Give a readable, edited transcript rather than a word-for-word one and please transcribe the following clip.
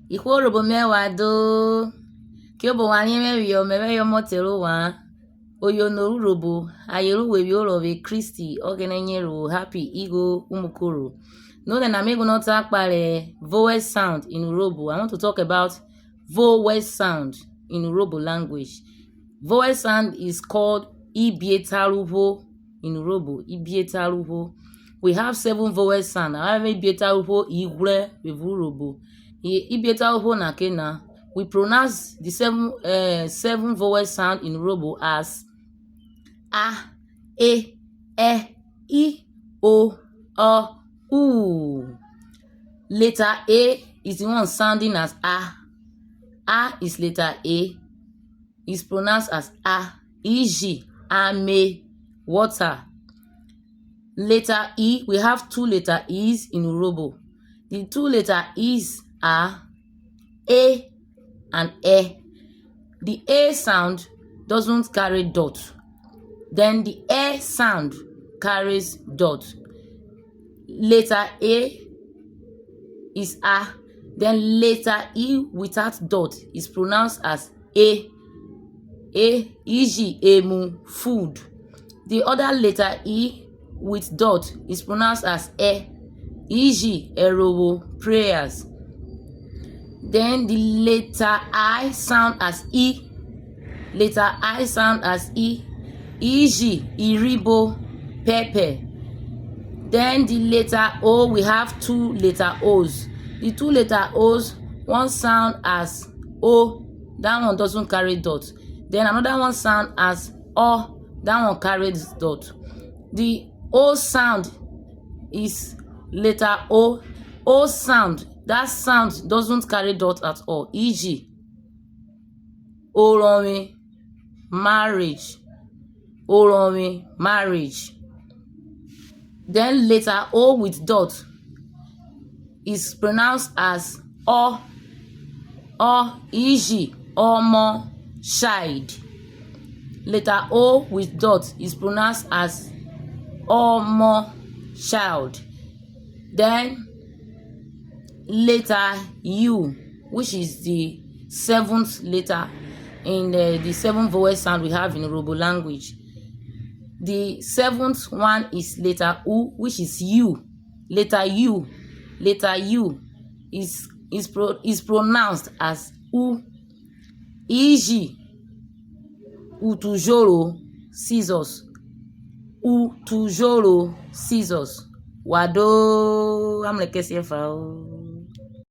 URHOBO mewado. Kyobo wanye mewe motelo wa. Oyo no URHOBO. Ayelu webi olove Christi. Ogenenyero happy ego umukuru. No, then I'm going to talk about vowel sound in URHOBO. I want to talk about vowel sound in URHOBO language. Vowel sound is called IBIETA in URHOBO. IBIETA. We have 7 vowel sound. I have IBIETA igwe with URHOBO. IBIETA na kena. We pronounce the 7 vowel sound in URHOBO as a, e, I, o, u. Letter A is the one sounding as A. A is letter A. Is pronounced as A. E.g. ame, water. Letter E, we have 2 letter E's in URHOBO. The 2 letter E's are A and E. The A sound doesn't carry dot. Then the E sound carries dot. Letter A is A. Then letter E without dot is pronounced as A. A, e.g. emu, food. The other letter E with dot is pronounced as e.g. URHOBO, prayers. Then the letter I sound as E. Letter I sound as E. E.g. URHOBO, pepper. Then the letter O, we have 2 letter O's. The 2 letter O's, one sound as O, that one doesn't carry dot. Then another one sound as O, that one carries dot. The O sound is letter O. O sound, that sound doesn't carry dot at all. E.g. URHOBO, marriage. URHOBO, marriage. Then letter O with dot is pronounced as O, e.g. omo, child. Letter O with dot is pronounced as omo, child. Then letter U, which is the 7th letter in the 7 vowel sound we have in URHOBO language. The 7th one is letter U, which is U. Letter U. Letter U is pronounced as U. E.g. utujoro, scissors. Utujoro, scissors. Wado, I'm like